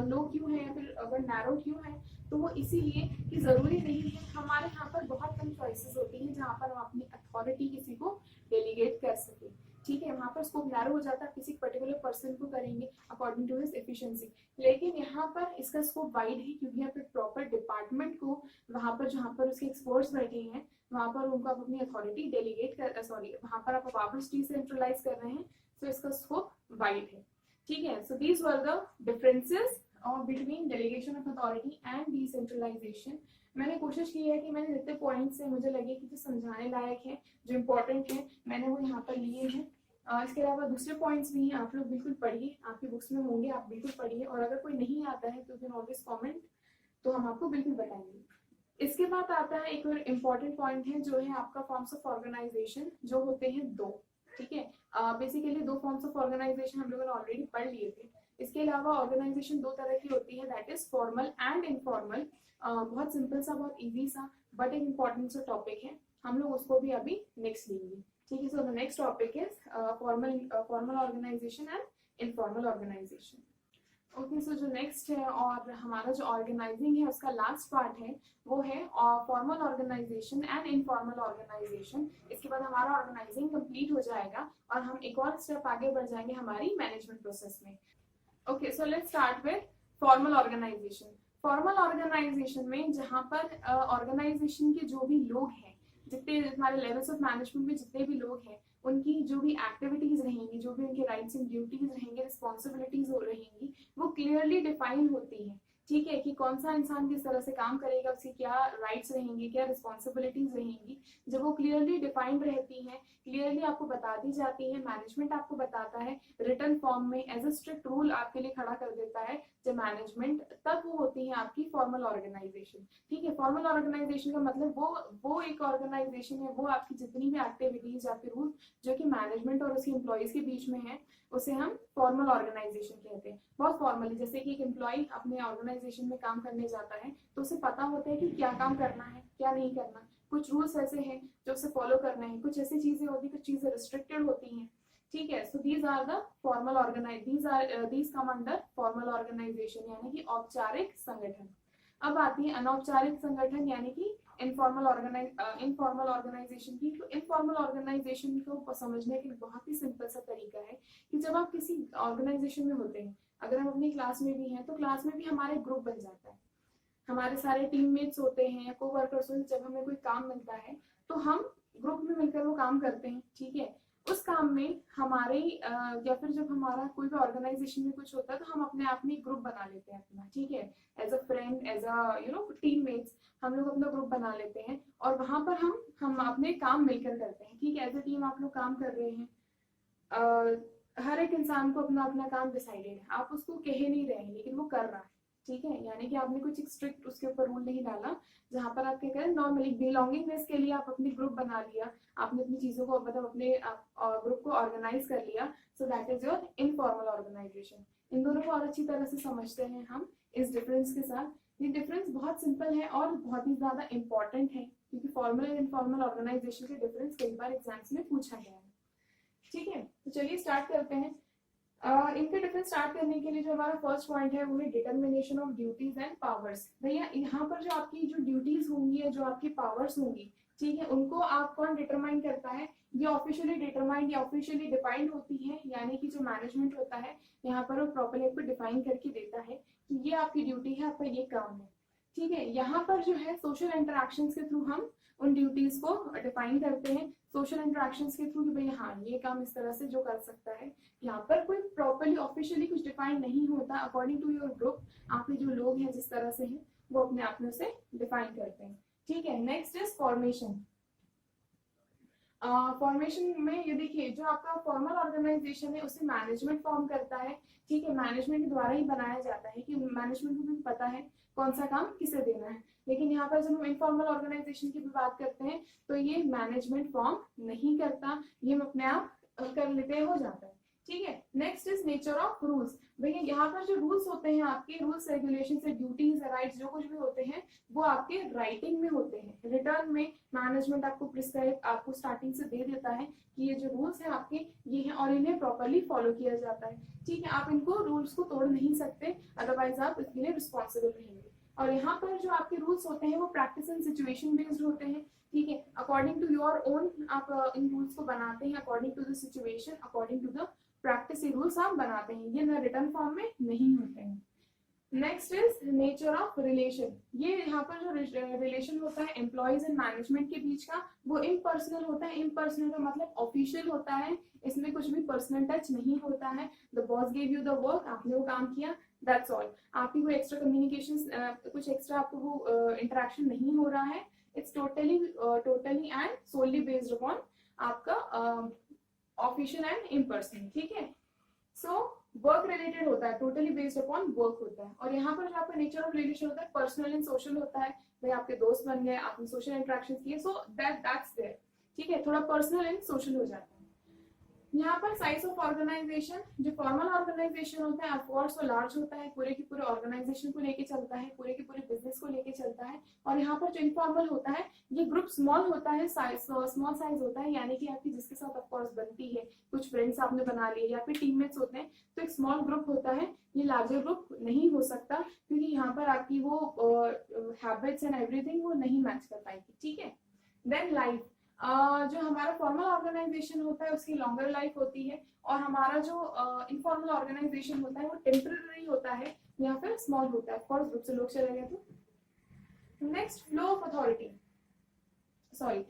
लो क्यों है, या फिर अगर नैरो क्यों है, तो वो इसीलिए कि जरूरी नहीं है, हमारे यहाँ पर बहुत कम चॉइसेस होती हैं जहाँ पर हम अपनी अथॉरिटी किसी को डेलीगेट कर सके। ठीक है, वहाँ पर स्कोप नैरो हो जाता है, किसी पर्टिकुलर पर्सन को करेंगे अकॉर्डिंग टू हिज एफिशिएंसी। लेकिन यहाँ पर इसका स्कोप वाइड है, क्योंकि यहाँ पर प्रॉपर डिपार्टमेंट को वहाँ पर जहाँ पर उसके एक्सपर्ट्स बैठे हैं वहाँ पर उनको आप अपनी अथॉरिटी डेलीगेट कर वहाँ पर आप वापस डिसेंट्रलाइज कर रहे हैं, तो इसका स्कोप वाइड है। ठीक है, so these were the differences between delegation of authority and decentralisation. मैंने कोशिश की है कि मैंने जितने पॉइंट्स से मुझे लगे कि जो समझाने लायक है, जो इम्पोर्टेंट है, मैंने वो यहाँ पर लिए हैं। इसके अलावा दूसरे पॉइंट्स भी हैं, आप लोग बिल्कुल पढ़िए, आपकी बुक्स में होंगे, आप बिल्कुल पढ़िए, और अगर कोई नहीं आता है तो कैन ऑलवेज कमेंट, तो हम आपको बिल्कुल बताएंगे। इसके बाद आता है एक और इम्पोर्टेंट पॉइंट है, जो है आपका फॉर्म्स ऑफ ऑर्गेनाइजेशन, जो होते हैं दो। ठीक है, बेसिकली दो फॉर्म्स ऑफ ऑर्गेनाइजेशन हम लोगों ने ऑलरेडी पढ़ लिए थे। इसके अलावा ऑर्गेनाइजेशन दो तरह की होती है, that is formal and informal. बहुत सिंपल सा, बहुत इजी सा, बट एक इम्पोर्टेंट सा टॉपिक है, हम लोग उसको भी अभी नेक्स्ट लेंगे। ठीक है, so the next topic is formal organisation and informal organisation. Okay, so जो नेक्स्ट है और हमारा जो ऑर्गेनाइजिंग है उसका लास्ट पार्ट है, वो है formal organisation and informal organisation. इसके बाद हमारा ऑर्गेनाइजिंग कंप्लीट हो जाएगा और हम एक और स्टेप आगे बढ़ जाएंगे हमारी मैनेजमेंट प्रोसेस में। Okay, so let's start with formal organisation. Formal organisation में जहाँ पर ऑर्गेनाइजेशन के जो भी लोग हैं, जितने हमारे लेवल्स ऑफ मैनेजमेंट में जितने भी लोग हैं, उनकी जो भी एक्टिविटीज रहेंगी, जो भी उनके राइट्स एंड ड्यूटीज रहेंगे, रिस्पॉन्सिबिलिटीज रहेंगी, वो क्लियरली डिफाइन होती हैं। ठीक है, कि कौन सा इंसान किस तरह से काम करेगा, उसकी क्या राइट्स रहेंगे, क्या रिस्पॉन्सिबिलिटीज रहेंगी। जब वो क्लियरली डिफाइंड रहती हैं, क्लियरली आपको बता दी जाती है, मैनेजमेंट आपको बताता है रिटर्न फॉर्म में एज अ स्ट्रिक्ट रूल आपके लिए खड़ा कर देता है जब मैनेजमेंट, तब वो होती है आपकी फॉर्मल ऑर्गेनाइजेशन। ठीक है, फॉर्मल ऑर्गेनाइजेशन का मतलब वो एक ऑर्गेनाइजेशन है, वो आपकी जितनी भी एक्टिविटीज या फिर रूल जो कि मैनेजमेंट और उसके एम्प्लॉयज के बीच में है, उसे हम फॉर्मल ऑर्गेनाइजेशन कहते हैं। बहुत फॉर्मली, जैसे कि एक एम्प्लॉय अपने ऑर्गेनाइजेशन ऑर्गेनाइजेशन में काम करने जाता है तो उसे पता होता है कि क्या काम करना है, क्या नहीं करना। कुछ रूल्स ऐसे हैं जो उसे फॉलो करने हैं, कुछ ऐसी चीजें होती हैं, कुछ चीजें रिस्ट्रिक्टेड होती हैं। ठीक है, so these are the formal these come under formal organisation यानी कि औपचारिक संगठन। अब आती है अनौपचारिक संगठन यानी कि इनफॉर्मल ऑर्गेनाइजेशन की। तो इनफॉर्मल ऑर्गेनाइजेशन को समझने का बहुत ही सिंपल सा तरीका है कि जब आप किसी ऑर्गेनाइजेशन में होते हैं, अगर हम अपनी क्लास में भी हैं तो क्लास में भी हमारे ग्रुप बन जाता है, हमारे सारे टीममेट्स होते हैं या कोवर्कर्स होते हैं। जब हमें कोई काम मिलता है तो हम ग्रुप में मिलकर वो काम करते हैं। ठीक है, उस काम में हमारे या फिर जब हमारा कोई भी ऑर्गेनाइजेशन में कुछ होता है तो हम अपने आप में ग्रुप बना लेते हैं अपना। ठीक है, as a friend, as a teammates हम लोग अपना ग्रुप बना लेते हैं और वहां पर हम अपने काम मिलकर करते हैं। ठीक है, एज अ टीम आप लोग काम कर रहे हैं। हर एक इंसान को अपना अपना काम डिसाइडेड है, आप उसको कह नहीं रहे हैं लेकिन वो कर रहा है। ठीक है, यानी कि आपने कुछ स्ट्रिक्ट उसके ऊपर रूल नहीं डाला, जहां पर आप क्या करें, नॉर्मली बिलोंगिंगनेस के लिए आप अपनी ग्रुप बना लिया, आपने अपनी चीजों को मतलब अपने ग्रुप को ऑर्गेनाइज कर लिया। So that is your informal organisation. इन दोनों को और अच्छी तरह से समझते हैं हम इस डिफरेंस के साथ। ये डिफरेंस बहुत सिंपल है और बहुत ही ज्यादा इंपॉर्टेंट है क्योंकि फॉर्मल एंड इनफॉर्मल ऑर्गेनाइजेशन के डिफरेंस कई बार एग्जाम्स में पूछा गया है। ठीक है, तो चलिए स्टार्ट करते हैं। इनके डिफरेंस स्टार्ट करने के लिए जो हमारा फर्स्ट पॉइंट है वो है determination of duties and powers. भैया यहाँ पर जो आपकी जो ड्यूटीज होंगी या जो आपकी पावर्स होंगी, ठीक है, उनको आप कौन डिटरमाइन करता है? ये ऑफिशियली डिटरमाइंड या ऑफिशियली डिफाइंड होती है, यानी कि जो मैनेजमेंट होता है यहाँ पर वो प्रॉपर्ली आपको डिफाइन करके देता है कि ये आपकी ड्यूटी है, आपका ये काम है। ठीक है, यहाँ पर जो है सोशल इंटरेक्शंस के थ्रू हम उन ड्यूटीज को डिफाइन करते हैं, सोशल इंटरेक्शंस के थ्रू कि भाई हाँ ये काम इस तरह से जो कर सकता है। यहाँ पर कोई प्रॉपर्ली ऑफिशियली कुछ डिफाइन नहीं होता, अकॉर्डिंग टू योर ग्रुप आपके जो लोग हैं जिस तरह से हैं वो अपने आप में उसे डिफाइन करते हैं। ठीक है, नेक्स्ट इज फॉर्मेशन। फॉर्मेशन में ये देखिए जो आपका फॉर्मल ऑर्गेनाइजेशन है उसे मैनेजमेंट फॉर्म करता है। ठीक है, मैनेजमेंट के द्वारा ही बनाया जाता है कि मैनेजमेंट को भी पता है कौन सा काम किसे देना है। लेकिन यहाँ पर जब हम इनफॉर्मल ऑर्गेनाइजेशन की भी बात करते हैं तो ये मैनेजमेंट फॉर्म नहीं करता, ये हम अपने आप कर लेते हो जाता है। ठीक है, next is nature of rules. भैया यहाँ पर जो रूल्स होते हैं आपके, रूल्स रेगुलेशन से ड्यूटीज राइट्स जो कुछ भी होते हैं वो आपके राइटिंग में होते हैं। रिटर्न में मैनेजमेंट आपको प्रिस्क्राइब आपको स्टार्टिंग से दे देता है कि ये जो रूल्स हैं आपके ये हैं और इन्हें प्रॉपर्ली फॉलो किया जाता है। ठीक है, आप इनको रूल्स को तोड़ नहीं सकते, अदरवाइज आप इसके लिए रिस्पॉन्सिबल रहेंगे। और यहाँ पर जो आपके रूल्स होते हैं वो प्रैक्टिस एंड सिचुएशन बेस्ड होते हैं। ठीक है, अकॉर्डिंग टू योर ओन आप इन रूल्स को बनाते हैं, according to the situation, according to the practice rules आप बनाते हैं, ये न रिटर्न फॉर्म में नहीं होते हैं। Next is nature of relation. ये यहाँ पर जो रिलेशन होता है एम्प्लॉयज एंड मैनेजमेंट के बीच का वो इम्पर्सनल होता है। इम्पर्सनल का मतलब ऑफिशियल होता है, इसमें कुछ भी पर्सनल टच नहीं होता है। The boss gave you the work, आपने वो काम किया, दैट्स ऑल। आपकी कोई एक्स्ट्रा कम्युनिकेशन कुछ एक्स्ट्रा आपको वो इंटरेक्शन नहीं हो रहा है। It's totally and solely based upon आपका ऑफिशियल एंड इम्पर्सनल। ठीक है, सो वर्क रिलेटेड होता है, टोटली बेस्ड अपॉन वर्क होता है। और यहाँ पर जो आपका नेचर ऑफ रिलेशन होता है पर्सनल एंड सोशल होता है। भाई आपके दोस्त बन गए, आपने सोशल इंटरेक्शन किए, सो दैट्स देयर। ठीक है, थोड़ा पर्सनल एंड सोशल हो जाता है। यहाँ पर साइज ऑफ ऑर्गेनाइजेशन, जो फॉर्मल ऑर्गेनाइजेशन होता है ऑफकोर्स वो लार्ज होता है, पूरे की पूरे ऑर्गेनाइजेशन को लेके चलता है, पूरे के पूरे बिजनेस को लेके चलता है। और यहाँ पर जो इनफॉर्मल होता है ये ग्रुप स्मॉल होता है, स्मॉल साइज होता है, यानी कि आपकी जिसके साथ ऑफकोर्स बनती है, कुछ फ्रेंड्स आपने बना लिए या फिर टीममेट्स होते हैं तो एक स्मॉल ग्रुप होता है। ये लार्जर ग्रुप नहीं हो सकता क्योंकि यहाँ पर आपकी वो हैबिट्स एंड एवरीथिंग वो नहीं मैच कर पाएगी। ठीक है, देन लाइफ। जो हमारा फॉर्मल ऑर्गेनाइजेशन होता है उसकी लॉन्गर लाइफ होती है और हमारा जो इनफॉर्मल ऑर्गेनाइजेशन होता है वो टेम्पररी होता है या फिर स्मॉल होता है। ऑफकोर्स ग्रुप से लोग चले गए तो। Next, flow of authority, sorry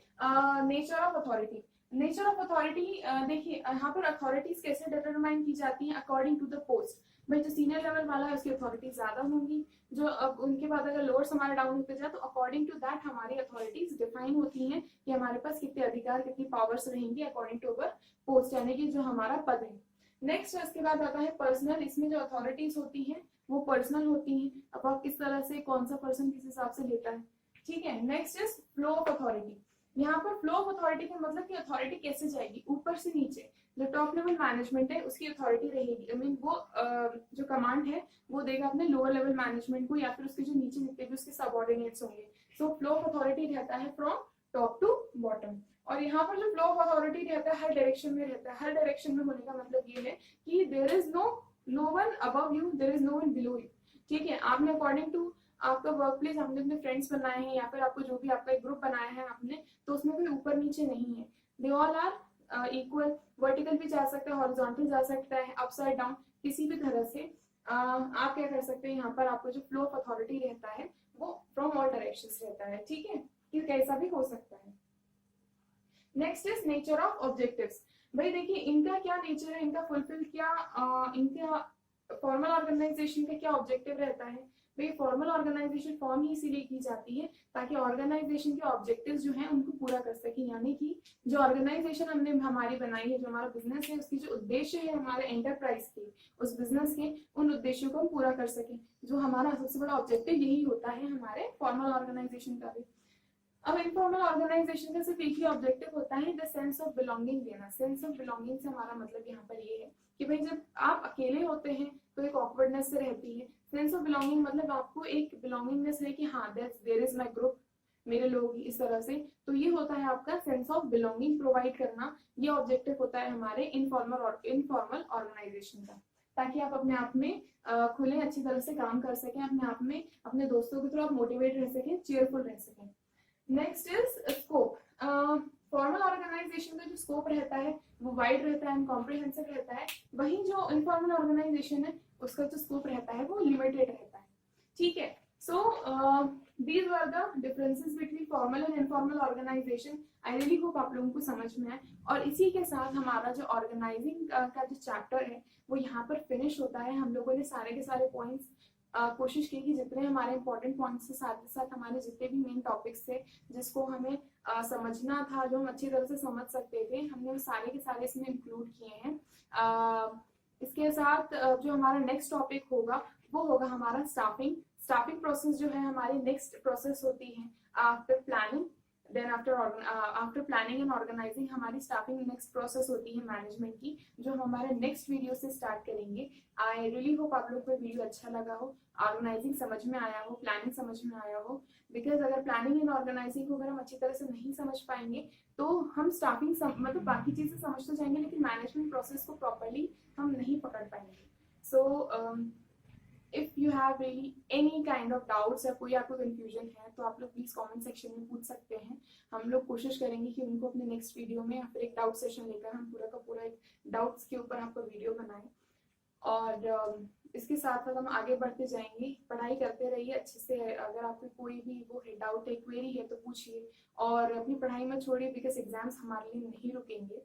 nature of authority. Nature of authority देखिए यहाँ पर अथॉरिटीज कैसे डिटरमाइन की जाती है, अकॉर्डिंग टू द पोस्ट। भाई जो सीनियर लेवल वाला है उसकी अथॉरिटी ज्यादा होंगी, जो अब उनके बाद अगर लोअर हमारा डाउन होते जाए तो अकॉर्डिंग टू दैट हमारी अथॉरिटीज डिफाइन होती हैं कि हमारे पास कितने अधिकार कितनी पावर्स रहेंगी अकॉर्डिंग टू अवर पोस्ट, यानी कि जो हमारा पद है। नेक्स्ट इसके बाद आता है पर्सनल। इसमें जो अथॉरिटीज होती हैं वो पर्सनल होती हैं, अब आप किस तरह से कौन सा पर्सन किस हिसाब से लेता है। ठीक है, next is flow of authority. यहाँ पर फ्लो ऑफ अथॉरिटी का मतलब कि अथॉरिटी कैसे जाएगी, ऊपर से नीचे। जो टॉप लेवल मैनेजमेंट है उसकी अथॉरिटी रहेगी, आई मीन वो जो कमांड है वो देगा अपने लोअर लेवल मैनेजमेंट को या फिर उसके जो नीचे जितने भी उसके सबऑर्डिनेट्स होंगे। सो फ्लो ऑफ अथॉरिटी रहता है फ्रॉम टॉप टू बॉटम। और यहाँ पर जो फ्लो ऑफ अथॉरिटी रहता है हर डायरेक्शन में रहता है। हर डायरेक्शन में होने का मतलब ये है कि there is no one above you, there is no one below you. ठीक है, आपने अकॉर्डिंग टू आपका वर्क प्लेस, आपने अपने फ्रेंड्स बनाए हैं या फिर आपको जो भी आपका एक ग्रुप बनाया है आपने, तो उसमें कोई ऊपर नीचे नहीं है। They all are equal. Vertical भी जा सकता है, हॉरिजॉन्टल जा सकता है, अपसाइड डाउन, किसी भी तरह से आप क्या कर सकते हैं। यहाँ पर आपको जो फ्लो ऑफ अथॉरिटी रहता है वो फ्रॉम ऑल डायरेक्शंस रहता है। ठीक है, कि कैसा भी हो सकता है। Next is nature of objectives. भाई देखिए इनका क्या नेचर है, इनका फुलफिल क्या इनका फॉर्मल ऑर्गेनाइजेशन का क्या ऑब्जेक्टिव रहता है। भाई फॉर्मल ऑर्गेनाइजेशन फॉर्म ही इसीलिए की जाती है ताकि ऑर्गेनाइजेशन के ऑब्जेक्टिव्स जो हैं उनको पूरा कर सके। यानी कि जो ऑर्गेनाइजेशन हमने हमारी बनाई है, जो हमारा बिजनेस है, उसकी जो उद्देश्य है हमारे एंटरप्राइज के, उस बिजनेस के, उन उद्देश्यों को हम पूरा कर सके। जो हमारा सबसे बड़ा ऑब्जेक्टिव यही होता है हमारे फॉर्मल ऑर्गेनाइजेशन का भी। अब इनफॉर्मल ऑर्गेनाइजेशन का सिर्फ एक ही ऑब्जेक्टिव होता है, द सेंस ऑफ बिलोंगिंग देना। सेंस ऑफ बिलोंगिंग से हमारा मतलब यहाँ पर ये है कि भाई जब आप अकेले होते हैं तो एक ऑकवर्डनेस से रहती है। सेंस ऑफ बिलोंगिंग मतलब आपको एक बिलोंगिंगनेस है कि हाँ देयर इज माय ग्रुप, मेरे लोग इस तरह से। तो ये होता है आपका सेंस ऑफ बिलोंगिंग प्रोवाइड करना। ये ऑब्जेक्टिव होता है हमारे इनफॉर्मल ऑर्गेनाइजेशन का, ताकि आप अपने आप में खुले अच्छी तरह से काम कर सकें, अपने आप में अपने दोस्तों की तरह आप मोटिवेट रह सकें, चेयरफुल रह सकें। Next is scope. Formal organisation का जो स्कोप रहता है वो वाइड रहता है, कॉम्प्रिहेंसिव रहता है। वहीं जो इनफॉर्मल ऑर्गेनाइजेशन है उसका जो स्कोप रहता है वो लिमिटेड रहता है। ठीक है, so these are the differences between formal and informal organisation. I really hope आप लोगों को समझ में आए। और इसी के साथ हमारा जो ऑर्गेनाइजिंग का जो चैप्टर है वो यहाँ पर फिनिश होता है। हम लोगों ने सारे के सारे पॉइंट्स कोशिश की कि जितने हमारे इंपॉर्टेंट पॉइंट्स के साथ साथ हमारे जितने भी मेन टॉपिक्स थे जिसको हमें समझना था, जो हम अच्छी तरह से समझ सकते थे, हमने वो सारे के सारे इसमें इंक्लूड किए हैं। इसके साथ जो हमारा नेक्स्ट टॉपिक होगा वो होगा हमारा स्टाफिंग। स्टाफिंग प्रोसेस जो है हमारी नेक्स्ट प्रोसेस होती है after planning. Then after planning and organising हमारी स्टाफिंग नेक्स्ट प्रोसेस होती है मैनेजमेंट की, जो हम हमारे नेक्स्ट वीडियो से स्टार्ट करेंगे। आई रियली होप आप लोग को वीडियो अच्छा लगा हो, ऑर्गेनाइजिंग समझ में आया हो, प्लानिंग समझ में आया हो। बिकॉज अगर प्लानिंग एंड ऑर्गेनाइजिंग को अगर हम अच्छी तरह से नहीं समझ पाएंगे तो हम स्टाफिंग मतलब बाकी चीजें समझ तो जाएंगे लेकिन मैनेजमेंट प्रोसेस को प्रॉपरली हम नहीं पकड़ पाएंगे। So if you have really any kind of doubts या कोई आपको कंफ्यूजन है तो आप लोग प्लीज कमेंट सेक्शन में पूछ सकते हैं। हम लोग कोशिश करेंगे कि उनको अपने नेक्स्ट वीडियो में या फिर एक डाउट सेशन लेकर हम पूरा का पूरा एक डाउट्स के ऊपर आपको वीडियो बनाएं। और इसके साथ साथ हम आगे बढ़ते जाएंगे, पढ़ाई करते रहिए अच्छे से। अगर आपको कोई भी वो है डाउट है, क्वेरी है तो पूछिए और अपनी पढ़ाई में छोड़िए, बिकॉज एग्जाम्स हमारे लिए नहीं रुकेंगे।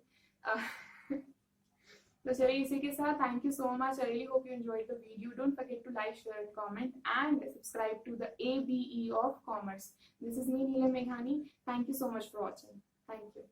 तो चलिए इसी के साथ thank you so much. I really hope you enjoyed the video. Don't forget to like, share and comment and subscribe to the ABE of Commerce. This is me, Neelam Meghani. Thank you so much for watching. Thank you.